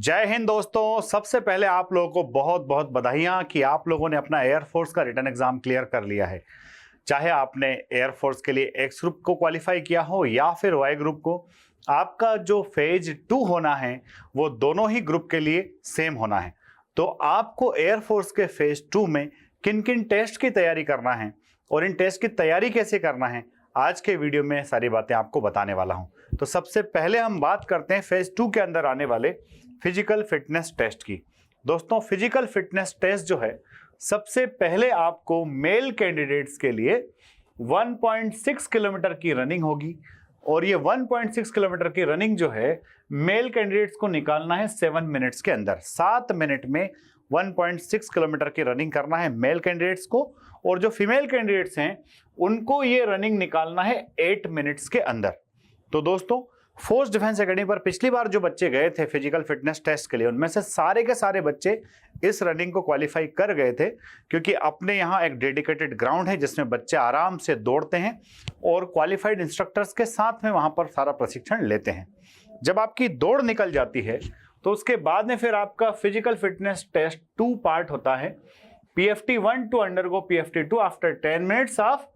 जय हिंद दोस्तों। सबसे पहले आप लोगों को बहुत बहुत बधाइयां कि आप लोगों ने अपना एयरफोर्स का रिटन एग्जाम क्लियर कर लिया है। चाहे आपने एयरफोर्स के लिए एक्स ग्रुप को क्वालिफाई किया हो या फिर वाई ग्रुप को, आपका जो फेज 2 होना है वो दोनों ही ग्रुप के लिए सेम होना है। तो आपको एयरफोर्स के फेज 2 में किन किन टेस्ट की तैयारी करना है और इन टेस्ट की तैयारी कैसे करना है, आज के वीडियो में सारी बातें आपको बताने वाला हूं। तो सबसे पहले हम बात करते हैं फेज 2 के अंदर आने वाले फिजिकल फिटनेस टेस्ट की। दोस्तों, फिजिकल फिटनेस टेस्ट जो है, सबसे पहले आपको मेल कैंडिडेट्स के लिए 1.6 किलोमीटर की रनिंग होगी और ये 1.6 किलोमीटर की रनिंग जो है मेल कैंडिडेट्स को निकालना है 7 मिनट्स के अंदर। 7 मिनट में 1.6 किलोमीटर की रनिंग करना है मेल कैंडिडेट्स को, और जो फीमेल कैंडिडेट्स हैं उनको ये रनिंग निकालना है 8 मिनट्स के अंदर। तो दोस्तों, फोर्स डिफेंस एकेडमी पर पिछली बार जो बच्चे गए थे फिजिकल फिटनेस टेस्ट के लिए, उनमें से सारे के सारे बच्चे इस रनिंग को क्वालिफाई कर गए थे, क्योंकि अपने यहाँ एक डेडिकेटेड ग्राउंड है जिसमें बच्चे आराम से दौड़ते हैं और क्वालिफाइड इंस्ट्रक्टर्स के साथ में वहाँ पर सारा प्रशिक्षण लेते हैं। जब आपकी दौड़ निकल जाती है तो उसके बाद में फिर आपका फिजिकल फिटनेस टेस्ट 2 पार्ट होता है। PFT 1 to undergo PFT 2 after 10 minutes of,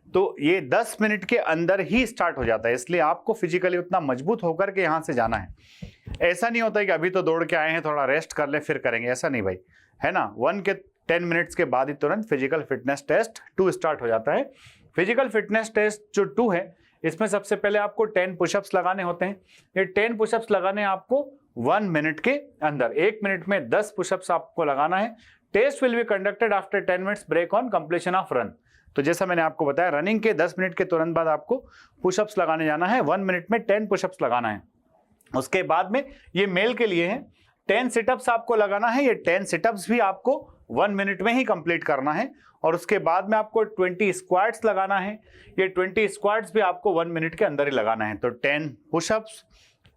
तो ये 10 मिनट के अंदर ही स्टार्ट हो जाता है। इसलिए आपको फिजिकली उतना मजबूत होकर के यहां से जाना है। ऐसा नहीं होता है कि अभी तो दौड़ के आए हैं, थोड़ा रेस्ट कर ले फिर करेंगे, ऐसा नहीं भाई, है ना। 1 के 10 मिनट्स के बाद ही तुरंत फिजिकल फिटनेस टेस्ट 2 स्टार्ट हो जाता है। फिजिकल फिटनेस टेस्ट जो 2 है, इसमें सबसे पहले आपको 10 पुशअप्स लगाने होते हैं। ये 10 पुशअप्स लगाने आपको 1 मिनट के अंदर, 1 मिनट में 10 पुशअप्स आपको लगाना है। Test will be conducted after 10 minutes break on completion of run. तो जैसा मैंने आपको बताया, रनिंग के 10 मिनट के तुरंत बाद आपको पुशअप्स लगाने जाना है। 1 मिनट में 10 पुशअप्स लगाना है। उसके बाद में ये मेल के लिए है, 10 सिटअप्स आपको लगाना है। ये 10 सिटअप्स भी आपको 1 मिनट में ही कंप्लीट करना है। और उसके बाद में आपको 20 स्क्वाट्स लगाना है। ये 20 स्क्वाट्स भी आपको 1 मिनट के अंदर ही लगाना है। तो 10 पुशअप्स,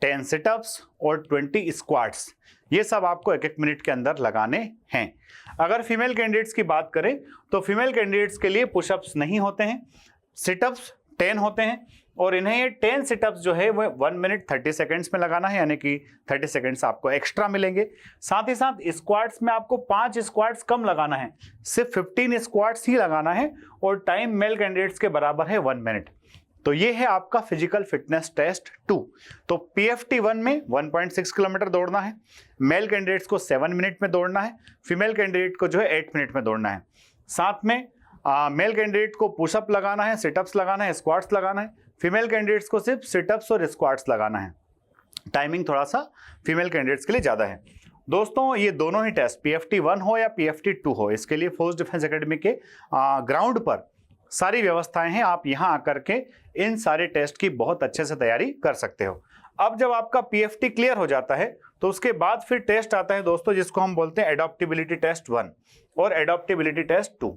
10 सिटअप्स और 20 स्क्वाट्स, ये सब आपको 1-1 मिनट के अंदर लगाने हैं। अगर फीमेल कैंडिडेट्स की बात करें तो फीमेल कैंडिडेट्स के लिए पुशअप्स नहीं होते हैं, सिटअप्स 10 होते हैं, और इन्हें ये 10 सिटअप्स जो है वो 1 मिनट 30 सेकंड्स में लगाना है, यानी कि 30 सेकंड्स आपको एक्स्ट्रा मिलेंगे। साथ ही साथ स्क्वाट्स में आपको 5 स्क्वाट्स कम लगाना है, सिर्फ 15 स्क्वाट्स ही लगाना है, और टाइम मेल कैंडिडेट्स के बराबर है 1 मिनट। तो ये है आपका फिजिकल फिटनेस टेस्ट 2। तो PFT 1 में 1.6 किलोमीटर दौड़ना है, मेल कैंडिडेट्स को 7 मिनट में दौड़ना है, फीमेल कैंडिडेट को जो है 8 मिनट में दौड़ना है। साथ में मेल कैंडिडेट को पुशअप लगाना है, सिटअप्स लगाना है, स्क्वाट्स लगाना है। फीमेल कैंडिडेट्स को सिर्फ सिटअप्स और स्क्वाट्स लगाना है। टाइमिंग थोड़ा सा फीमेल कैंडिडेट्स के लिए ज़्यादा है। दोस्तों, ये दोनों ही टेस्ट PFT 1 हो या PFT 2 हो, इसके लिए फोर्स डिफेंस एकेडमी के ग्राउंड पर सारी व्यवस्थाएं हैं। आप यहां आकर के इन सारे टेस्ट की बहुत अच्छे से तैयारी कर सकते हो। अब जब आपका PFT क्लियर हो जाता है तो उसके बाद फिर टेस्ट आता है दोस्तों, जिसको हम बोलते हैं एडॉप्टेबिलिटी टेस्ट 1 और एडॉप्टेबिलिटी टेस्ट 2।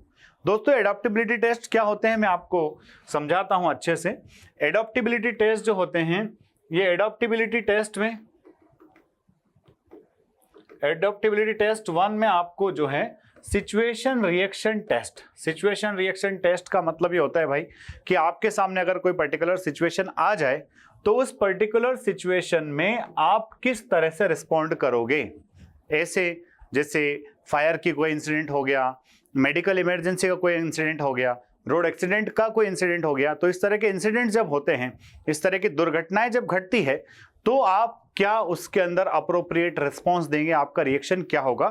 दोस्तों, एडॉप्टेबिलिटी टेस्ट क्या होते हैं मैं आपको समझाता हूं अच्छे से। एडॉप्टेबिलिटी टेस्ट जो होते हैं, ये एडॉप्टेबिलिटी टेस्ट 1 में आपको जो है situation reaction test. Situation reaction test का मतलब ये होता है भाई कि आपके सामने अगर कोई पर्टिकुलर सिचुएशन आ जाए तो उस पर्टिकुलर सिचुएशन में आप किस तरह से रिस्पॉन्ड करोगे। ऐसे जैसे फायर की कोई इंसिडेंट हो गया, मेडिकल इमरजेंसी का कोई इंसिडेंट हो गया, रोड एक्सीडेंट का कोई इंसिडेंट हो गया। तो इस तरह के इंसिडेंट जब होते हैं, इस तरह की दुर्घटनाएं जब घटती है, तो आप क्या उसके अंदर अप्रोप्रिएट रिस्पॉन्स देंगे, आपका रिएक्शन क्या होगा।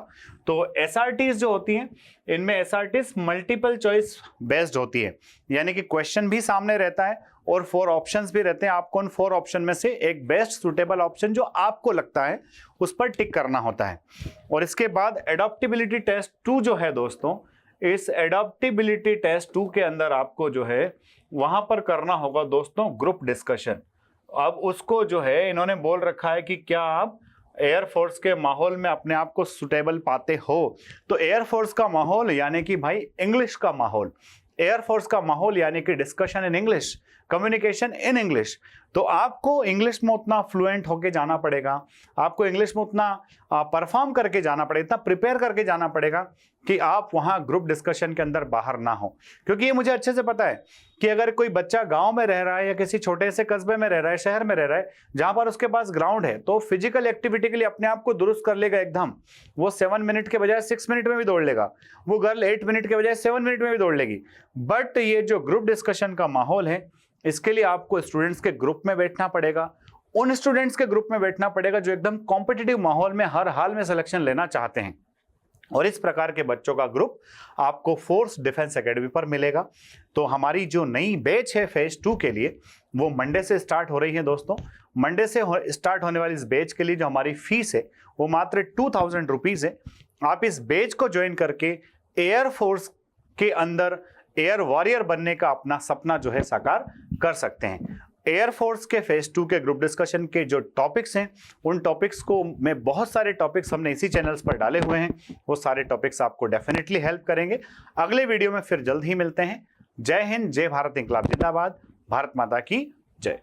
तो SRTs जो होती हैं, इनमें SRTs मल्टीपल चॉइस बेस्ड होती है, यानी कि क्वेश्चन भी सामने रहता है और 4 ऑप्शंस भी रहते हैं। आपको उन 4 ऑप्शन में से एक बेस्ट सुटेबल ऑप्शन जो आपको लगता है उस पर टिक करना होता है। और इसके बाद एडॉप्टेबिलिटी टेस्ट 2 जो है दोस्तों, इस एडॉप्टेबिलिटी टेस्ट 2 के अंदर आपको जो है वहां पर करना होगा दोस्तों ग्रुप डिस्कशन। अब उसको जो है इन्होंने बोल रखा है कि क्या आप एयरफोर्स के माहौल में अपने आप को सुटेबल पाते हो। तो एयरफोर्स का माहौल यानी कि भाई इंग्लिश का माहौल, एयरफोर्स का माहौल यानी कि discussion in English, communication in English. तो आपको इंग्लिश में उतना फ्लुएंट होके जाना पड़ेगा, आपको इंग्लिश में उतना परफॉर्म करके जाना पड़ेगा, इतना प्रिपेयर करके जाना पड़ेगा कि आप वहां ग्रुप डिस्कशन के अंदर बाहर ना हो। क्योंकि ये मुझे अच्छे से पता है कि अगर कोई बच्चा गांव में रह रहा है या किसी छोटे से कस्बे में रह रहा है, शहर में रह रहा है, जहां पर उसके पास ग्राउंड है, तो फिजिकल एक्टिविटी के लिए अपने आप को दुरुस्त कर लेगा एकदम। वो 7 मिनट के बजाय 6 मिनट में भी दौड़ लेगा, वो गर्ल 8 मिनट के बजाय 7 मिनट में भी दौड़ लेगी। बट ये जो ग्रुप डिस्कशन का माहौल है, इसके लिए आपको स्टूडेंट्स के ग्रुप में बैठना पड़ेगा, उन स्टूडेंट्स के ग्रुप में बैठना पड़ेगा जो एकदम कॉम्पिटिटिव माहौल में हर हाल में सिलेक्शन लेना चाहते हैं। और इस प्रकार के बच्चों का ग्रुप आपको फोर्स डिफेंस एकेडमी पर मिलेगा। तो हमारी जो नई बैच है फेज 2 के लिए, वो मंडे से स्टार्ट हो रही है दोस्तों। मंडे से स्टार्ट होने वाली इस बैच के लिए जो हमारी फीस है वो मात्र 2000 रुपीज है। आप इस बैच को ज्वाइन करके एयरफोर्स के अंदर एयर वॉरियर बनने का अपना सपना जो है साकार कर सकते हैं। एयरफोर्स के फेज 2 के ग्रुप डिस्कशन के जो टॉपिक्स हैं, उन टॉपिक्स को में बहुत सारे टॉपिक्स हमने इसी चैनल्स पर डाले हुए हैं, वो सारे टॉपिक्स आपको डेफिनेटली हेल्प करेंगे। अगले वीडियो में फिर जल्द ही मिलते हैं। जय हिंद, जय भारत, इंकलाब जिंदाबाद, भारत माता की जय।